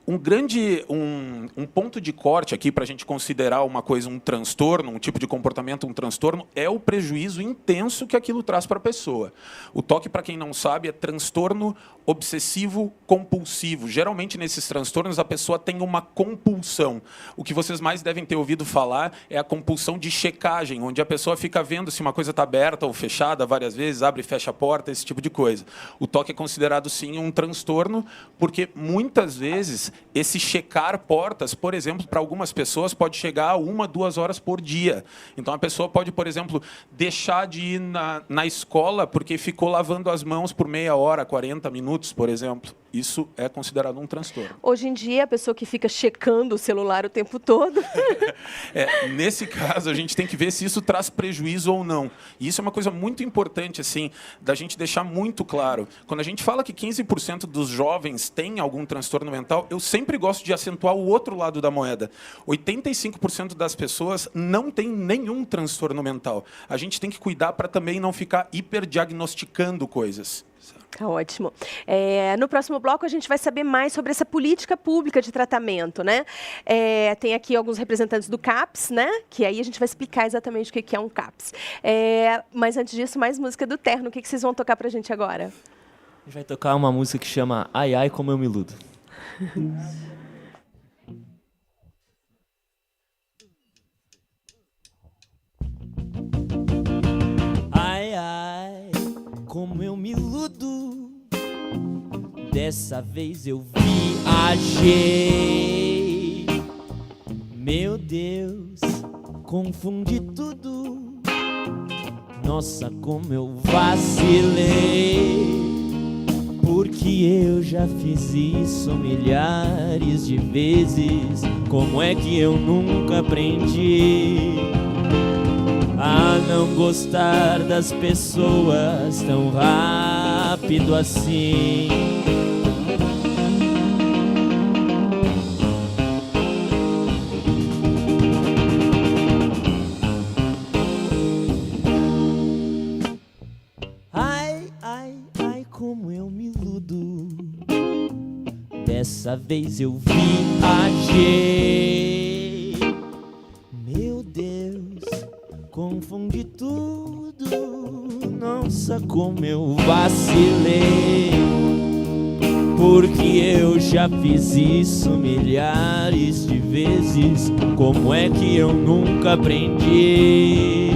Um ponto de corte aqui para a gente considerar uma coisa um transtorno, um tipo de comportamento um transtorno, é o prejuízo intenso que aquilo traz para a pessoa. O TOC, para quem não sabe, é transtorno obsessivo compulsivo. Geralmente, nesses transtornos, a pessoa tem uma compulsão. O que vocês mais devem ter ouvido falar é a compulsão de checagem, onde a pessoa fica vendo se uma coisa está aberta ou fechada várias vezes, abre e fecha a porta, esse tipo de coisa. O TOC é considerado, sim, um transtorno, porque, muitas vezes, esse checar portas, por exemplo, para algumas pessoas, pode chegar a 1, 2 horas por dia. Então, a pessoa pode, por exemplo, deixar de ir na escola porque ficou lavando as mãos por meia hora, 40 minutos, por exemplo. isso é considerado um transtorno. Hoje em dia, a pessoa que fica checando o celular o tempo todo... Nesse caso, a gente tem que ver se isso traz prejuízo ou não. E isso é uma coisa muito importante, assim, da gente deixar muito claro. Quando a gente fala que 15% dos jovens têm algum transtorno mental, eu sempre gosto de acentuar o outro lado da moeda. 85% das pessoas não têm nenhum transtorno mental. A gente tem que cuidar para também não ficar hiperdiagnosticando coisas. Tá ótimo. No próximo bloco, a gente vai saber mais sobre essa política pública de tratamento, né? Tem aqui alguns representantes do CAPS, né? Que aí a gente vai explicar exatamente o que é um CAPS. Mas antes disso, mais música do Terno. O que vocês vão tocar pra gente agora? A gente vai tocar uma música que chama Ai, Ai, Como Eu Me Iludo. Ai, ai, como eu me iludo. Dessa vez eu viajei. Meu Deus, confundi tudo. Nossa, como eu vacilei. Porque eu já fiz isso milhares de vezes. Como é que eu nunca aprendi a não gostar das pessoas tão rápido assim? Ai, ai, ai, como eu me iludo. Dessa vez eu viajei. Meu Deus, confundi tudo. Nossa, como eu vacilei. Porque eu já fiz isso milhares de vezes. Como é que eu nunca aprendi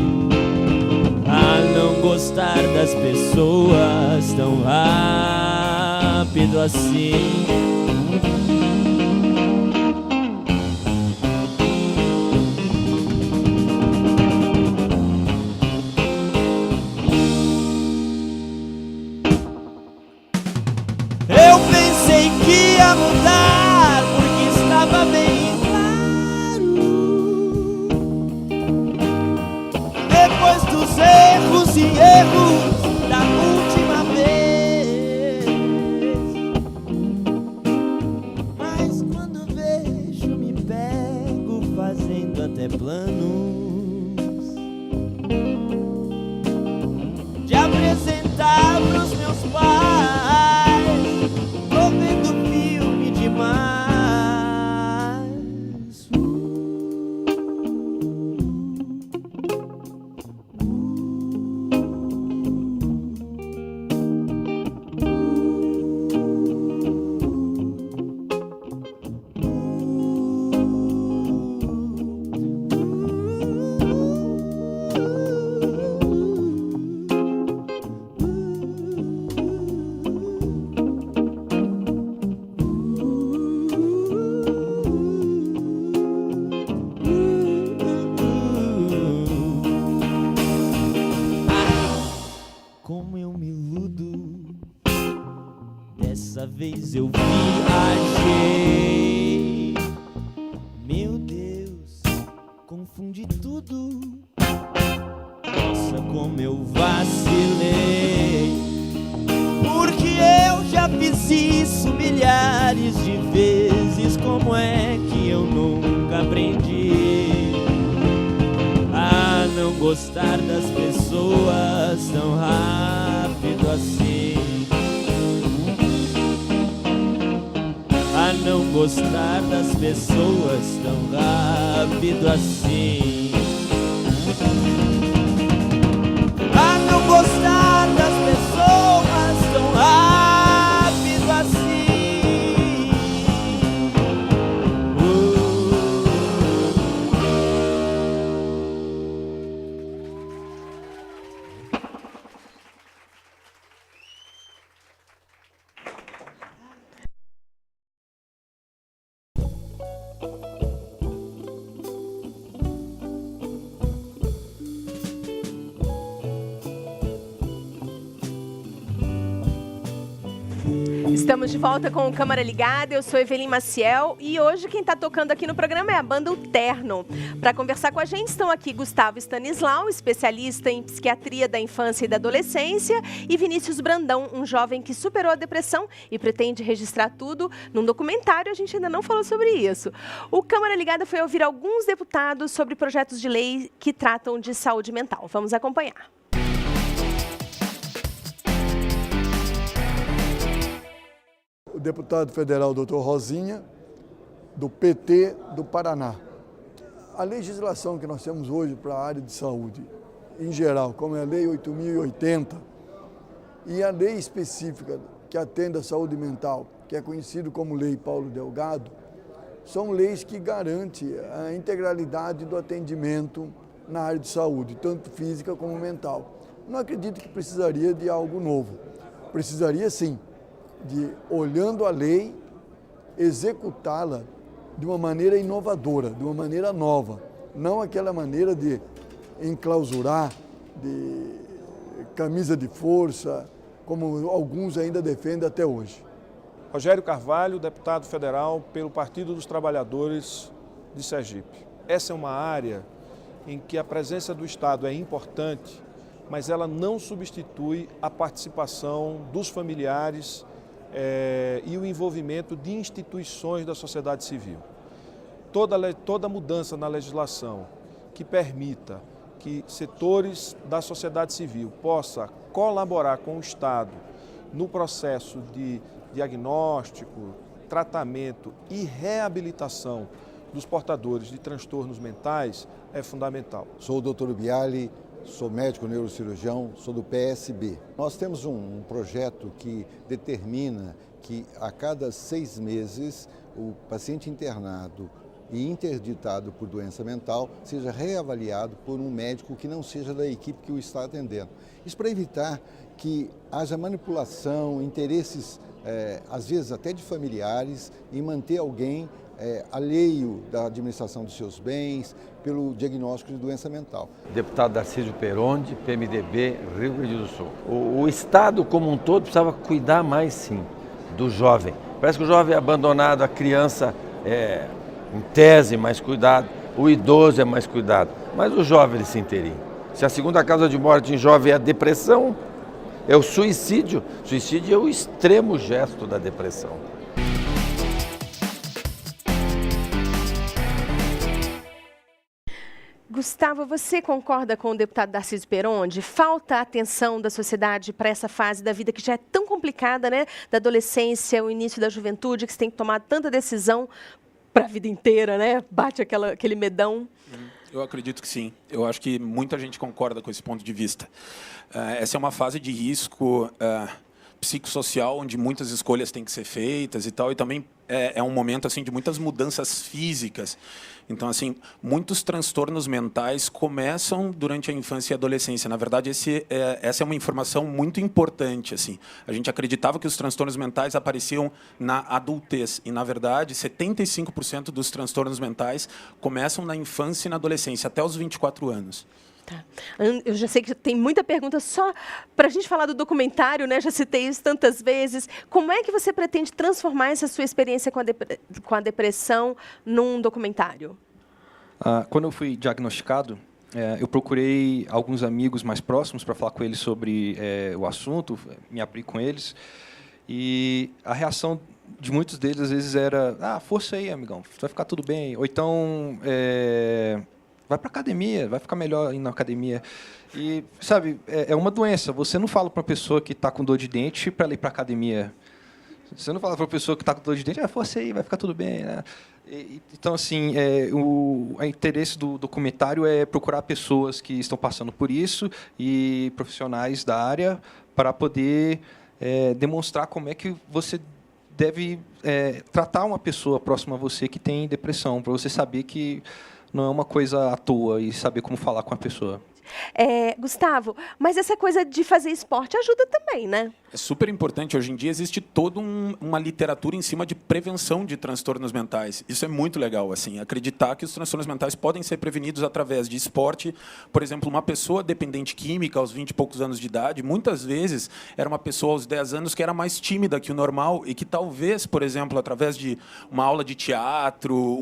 a não gostar das pessoas tão rápido assim? Eu pensei que ia mudar, porque estava bem claro. Depois dos erros e erros da última vez. Mas quando vejo, me pego fazendo até planos de apresentar pros meus pais. Tô vendo filme demais. Como eu me iludo. Dessa vez eu viajei. Meu Deus, confundi tudo. Nossa, como eu vacilei. Porque eu já fiz isso milhares de vezes. Como é que eu nunca aprendi a não gostar das pessoas tão rápido assim? A não gostar das pessoas tão rápido assim. A não gostar das pessoas tão rápido assim. Estamos de volta com o Câmara Ligada, eu sou Evelyn Maciel e hoje quem está tocando aqui no programa é a banda O Terno. Para conversar com a gente estão aqui Gustavo Stanislau, especialista em psiquiatria da infância e da adolescência, e Vinícius Brandão, um jovem que superou a depressão e pretende registrar tudo num documentário. A gente ainda não falou sobre isso. O Câmara Ligada foi ouvir alguns deputados sobre projetos de lei que tratam de saúde mental. Vamos acompanhar. O deputado federal Dr. Rosinha, do PT do Paraná. A legislação que nós temos hoje para a área de saúde, em geral, como é a Lei 8.080 e a lei específica que atende à saúde mental, que é conhecido como Lei Paulo Delgado, são leis que garantem a integralidade do atendimento na área de saúde, tanto física como mental. Não acredito que precisaria de algo novo. Precisaria, sim, de, olhando a lei, executá-la de uma maneira inovadora, de uma maneira nova, não aquela maneira de enclausurar, de camisa de força, como alguns ainda defendem até hoje. Rogério Carvalho, deputado federal pelo Partido dos Trabalhadores de Sergipe. Essa é uma área em que a presença do Estado é importante, mas ela não substitui a participação dos familiares e o envolvimento de instituições da sociedade civil. Toda mudança na legislação que permita que setores da sociedade civil possam colaborar com o Estado no processo de diagnóstico, tratamento e reabilitação dos portadores de transtornos mentais é fundamental. Sou o Dr. Biali, sou médico neurocirurgião, sou do PSB. Nós temos um projeto que determina que a cada 6 meses o paciente internado e interditado por doença mental seja reavaliado por um médico que não seja da equipe que o está atendendo. Isso para evitar que haja manipulação, interesses, às vezes até de familiares, em manter alguém alheio da administração dos seus bens, pelo diagnóstico de doença mental. Deputado Darcísio Peronde, PMDB, Rio Grande do Sul. O Estado como um todo precisava cuidar mais, sim, do jovem. Parece que o jovem é abandonado, a criança em tese, mais cuidado, o idoso é mais cuidado, mas o jovem ele se inteirinha. Se a segunda causa de morte em jovem é a depressão, é o suicídio. Suicídio é o extremo gesto da depressão. Gustavo, você concorda com o deputado Darcísio Peronde? Falta atenção da sociedade para essa fase da vida que já é tão complicada, né? Da adolescência, o início da juventude, que você tem que tomar tanta decisão para a vida inteira, né? Bate aquele medão. Eu acredito que sim. Eu acho que muita gente concorda com esse ponto de vista. Essa é uma fase de risco psicossocial, onde muitas escolhas têm que ser feitas e tal, e também é um momento assim de muitas mudanças físicas. Então, assim, muitos transtornos mentais começam durante a infância e a adolescência. Na verdade, essa é uma informação muito importante. Assim. A gente acreditava que os transtornos mentais apareciam na adultez, e, na verdade, 75% dos transtornos mentais começam na infância e na adolescência, até os 24 anos. Tá. Eu já sei que tem muita pergunta, só para a gente falar do documentário, né? Já citei isso tantas vezes. Como é que você pretende transformar essa sua experiência com a depressão num documentário? Quando eu fui diagnosticado, eu procurei alguns amigos mais próximos para falar com eles sobre o assunto, me abrir com eles. E a reação de muitos deles, às vezes, era: força aí, amigão, vai ficar tudo bem. Ou então, vai para academia, vai ficar melhor indo na academia. E, sabe, é uma doença. Você não fala para uma pessoa que está com dor de dente para ela ir para academia. Você não fala para uma pessoa que está com dor de dente: força aí, vai ficar tudo bem, né? Então, assim, o interesse do documentário é procurar pessoas que estão passando por isso e profissionais da área para poder demonstrar como é que você deve tratar uma pessoa próxima a você que tem depressão, para você saber que não é uma coisa à toa e saber como falar com a pessoa. Gustavo, mas essa coisa de fazer esporte ajuda também, né? É super importante. Hoje em dia existe toda uma literatura em cima de prevenção de transtornos mentais. Isso é muito legal, assim, acreditar que os transtornos mentais podem ser prevenidos através de esporte. Por exemplo, uma pessoa dependente química aos 20 e poucos anos de idade, muitas vezes era uma pessoa aos 10 anos que era mais tímida que o normal e que talvez, por exemplo, através de uma aula de teatro,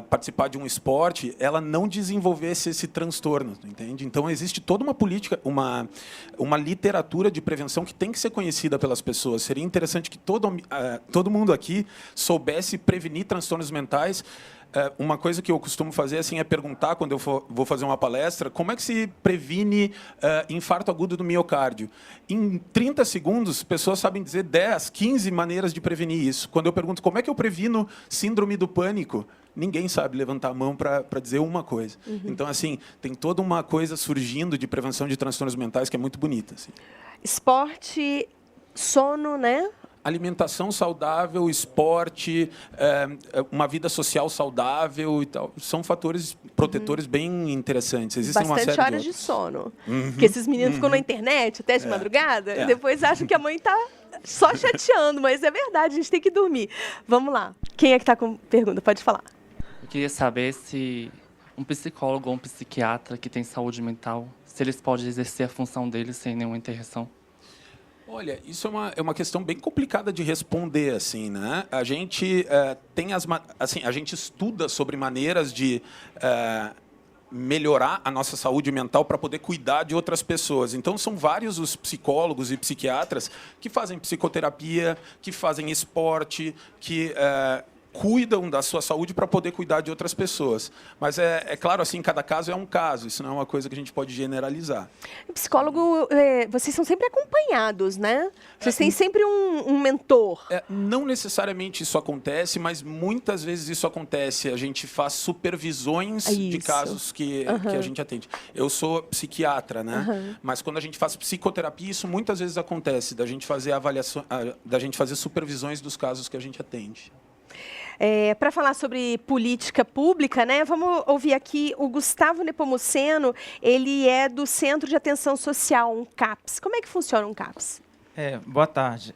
participar de um esporte, ela não desenvolvesse esse transtorno, entende? Então, existe toda uma política, uma literatura de prevenção que tem que ser conhecida pelas pessoas. Seria interessante que todo mundo aqui soubesse prevenir transtornos mentais. Uma coisa que eu costumo fazer assim, é perguntar, quando eu vou fazer uma palestra, como é que se previne infarto agudo do miocárdio? Em 30 segundos, pessoas sabem dizer 10, 15 maneiras de prevenir isso. Quando eu pergunto como é que eu previno síndrome do pânico, ninguém sabe levantar a mão para dizer uma coisa. Uhum. Então, assim, tem toda uma coisa surgindo de prevenção de transtornos mentais que é muito bonita. Assim. Esporte, sono, né? Alimentação saudável, esporte, uma vida social saudável e tal. São fatores protetores bem interessantes. Existem bastante uma série horas de sono. Porque esses meninos ficam na internet até de madrugada e depois acham que a mãe está só chateando, mas é verdade, a gente tem que dormir. Vamos lá. Quem é que está com pergunta? Pode falar. Eu queria saber se um psicólogo ou um psiquiatra que tem saúde mental, se eles podem exercer a função deles sem nenhuma intervenção. Olha, isso é uma questão bem complicada de responder, assim, né? A gente a gente estuda sobre maneiras de melhorar a nossa saúde mental para poder cuidar de outras pessoas. Então, são vários os psicólogos e psiquiatras que fazem psicoterapia, que fazem esporte, que cuidam da sua saúde para poder cuidar de outras pessoas. Mas é claro, assim, cada caso é um caso. Isso não é uma coisa que a gente pode generalizar. Psicólogo, vocês são sempre acompanhados, né? Vocês têm sempre um mentor. Não necessariamente isso acontece, mas muitas vezes isso acontece. A gente faz supervisões de casos que a gente atende. Eu sou psiquiatra, né? Mas quando a gente faz psicoterapia, isso muitas vezes acontece, da gente fazer avaliação, da gente fazer supervisões dos casos que a gente atende. Para falar sobre política pública, né, vamos ouvir aqui o Gustavo Nepomuceno. Ele é do Centro de Atenção Social, um CAPS. Como é que funciona um CAPS? Boa tarde.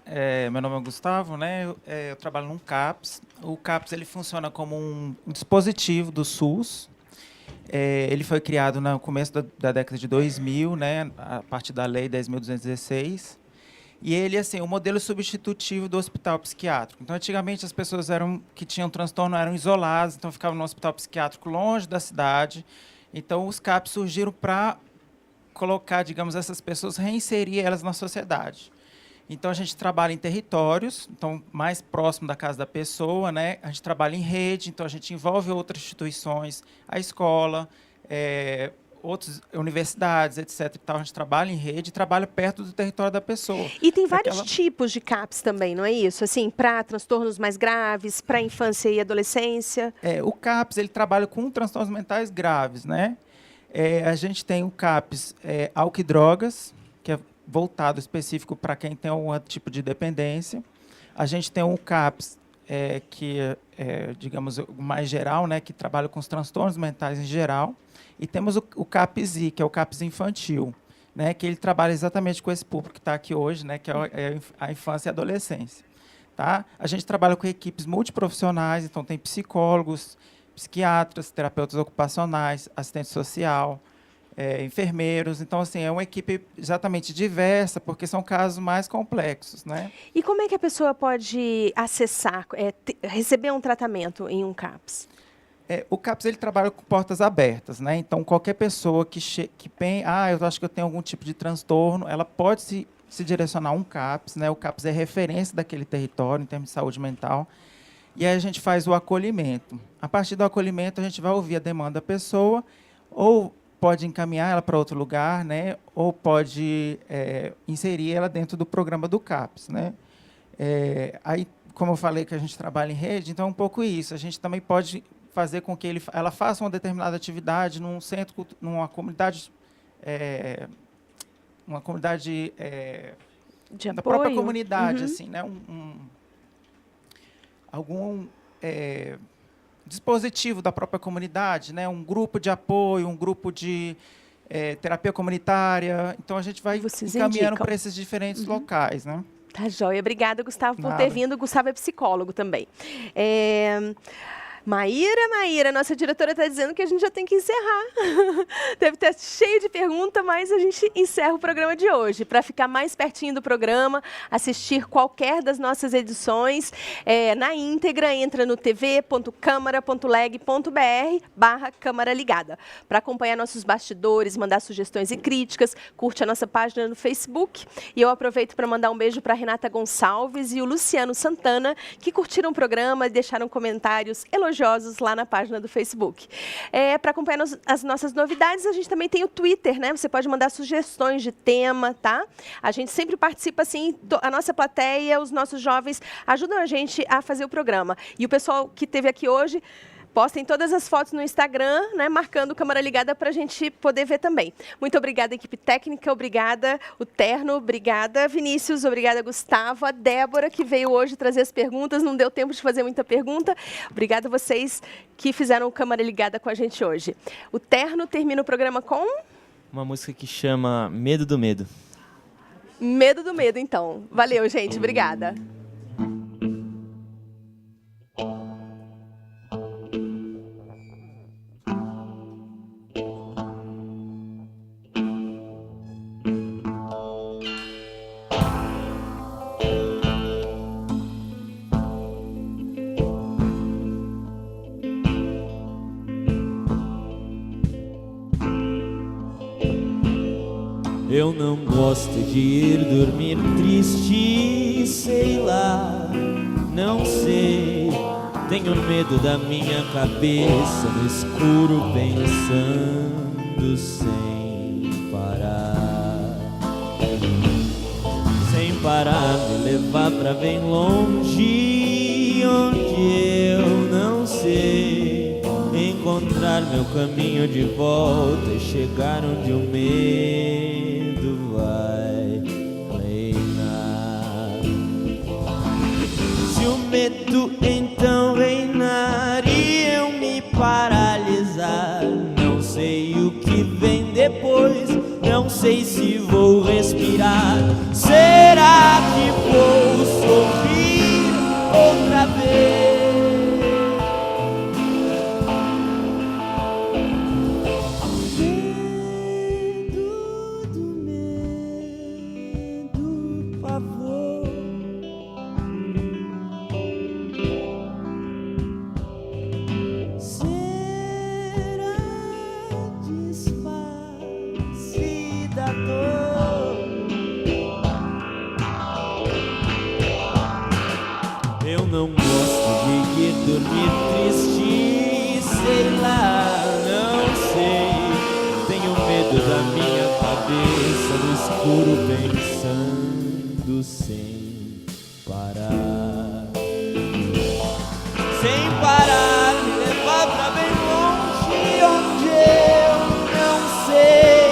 Meu nome é Gustavo, né? Eu trabalho num CAPS. O CAPS ele funciona como um dispositivo do SUS. Ele foi criado no começo da década de 2000, né, a partir da Lei 10.216. E ele, assim, o modelo substitutivo do hospital psiquiátrico. Então, antigamente, as pessoas que tinham transtorno eram isoladas, então ficavam no hospital psiquiátrico longe da cidade. Então, os CAPs surgiram para colocar, digamos, essas pessoas, reinserir elas na sociedade. Então, a gente trabalha em territórios, então, mais próximo da casa da pessoa, né? A gente trabalha em rede, então, a gente envolve outras instituições, a escola, outras universidades, etc. E tal. A gente trabalha em rede, trabalha perto do território da pessoa. E tem vários tipos de CAPs também, não é isso? Assim, para transtornos mais graves, para infância e adolescência. O CAPs ele trabalha com transtornos mentais graves, né? A gente tem o CAPs álcool e drogas, que é voltado específico para quem tem algum tipo de dependência. A gente tem o CAPs que digamos, o mais geral, né, que trabalha com os transtornos mentais em geral. E temos o CAPS-I, que é o CAPS infantil, né, que ele trabalha exatamente com esse público que está aqui hoje, né, que é a infância e a adolescência. Tá? A gente trabalha com equipes multiprofissionais, então tem psicólogos, psiquiatras, terapeutas ocupacionais, assistente social, enfermeiros. Então, assim, é uma equipe exatamente diversa, porque são casos mais complexos, né? E como é que a pessoa pode acessar, receber um tratamento em um CAPS? O CAPS ele trabalha com portas abertas, né? Então, qualquer pessoa que eu acho que eu tenho algum tipo de transtorno, ela pode se direcionar a um CAPS, né? O CAPS é referência daquele território em termos de saúde mental. E aí a gente faz o acolhimento. A partir do acolhimento, a gente vai ouvir a demanda da pessoa, ou pode encaminhar ela para outro lugar, né? Ou pode inserir ela dentro do programa do CAPS, né? Aí, como eu falei que a gente trabalha em rede, então é um pouco isso. A gente também pode fazer com que ela faça uma determinada atividade num centro, numa comunidade, de da apoio? própria comunidade, assim, né? Algum dispositivo da própria comunidade, né? Um grupo de apoio, um grupo de terapia comunitária. Então, a gente vai encaminhando para esses diferentes locais, né? Tá joia. Obrigada, Gustavo, por Nada. ter vindo. Gustavo é psicólogo também. Maíra, nossa diretora está dizendo que a gente já tem que encerrar. Deve estar cheio de perguntas, mas a gente encerra o programa de hoje. Para ficar mais pertinho do programa, assistir qualquer das nossas edições na íntegra, entra no tv.câmara.leg.br/Câmara Ligada. Para acompanhar nossos bastidores, mandar sugestões e críticas, curte a nossa página no Facebook. E eu aproveito para mandar um beijo para Renata Gonçalves e o Luciano Santana, que curtiram o programa e deixaram comentários elogiosos lá na página do Facebook. Para acompanhar as nossas novidades, a gente também tem o Twitter, né? Você pode mandar sugestões de tema, tá? A gente sempre participa, assim, a nossa plateia, os nossos jovens ajudam a gente a fazer o programa. E o pessoal que esteve aqui hoje, postem todas as fotos no Instagram, né, marcando Câmara Ligada para a gente poder ver também. Muito obrigada, equipe técnica, obrigada, o Terno, obrigada, Vinícius, obrigada, Gustavo, a Débora, que veio hoje trazer as perguntas, não deu tempo de fazer muita pergunta. Obrigada a vocês que fizeram Câmara Ligada com a gente hoje. O Terno termina o programa com... uma música que chama Medo do Medo. Medo do Medo, então. Valeu, gente, obrigada. Eu não gosto de ir dormir triste, sei lá, não sei. Tenho medo da minha cabeça no escuro pensando sem parar. Sem parar, me levar pra bem longe, onde eu não sei. Encontrar meu caminho de volta e chegar onde o medo vai reinar. Se o medo então reinar e eu me paralisar, não sei o que vem depois, não sei se vou respirar. Será que vou sorrir outra vez? Eu não gosto de ir dormir triste, sei lá, não sei. Tenho medo da minha cabeça no escuro pensando sem parar. Sem parar, me levar pra bem longe, onde eu não sei.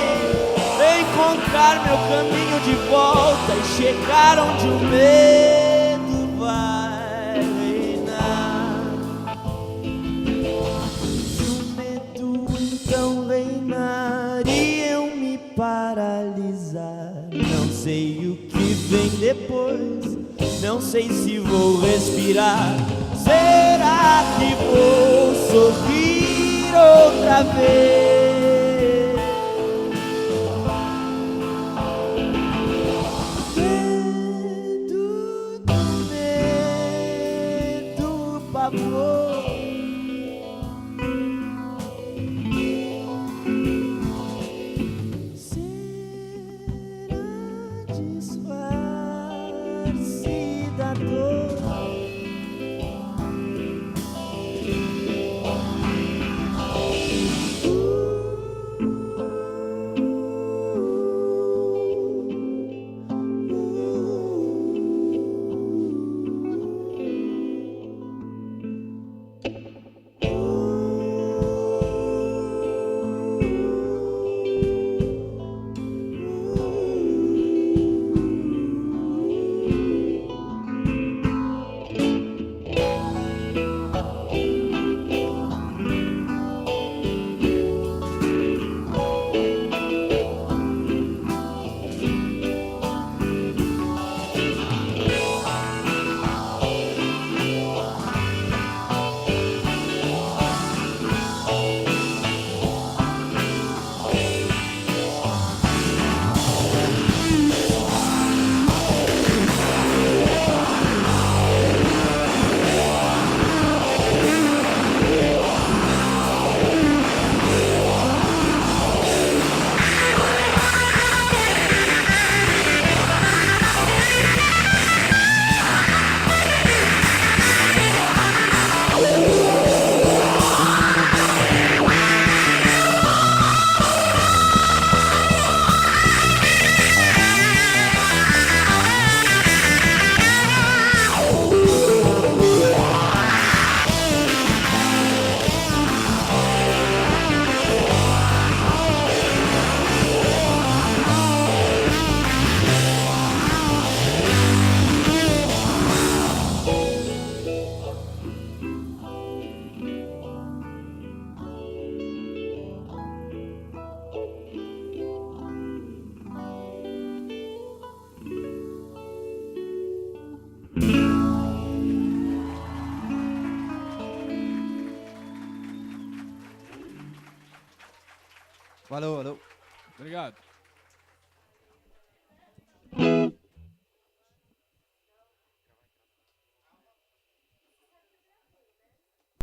Encontrar meu caminho de volta e chegar onde o medo vai reinar. Se o medo então reinar e eu me paralisar, não sei o que vem depois, não sei se vou respirar. Será que vou sorrir outra vez? Valeu. Obrigado.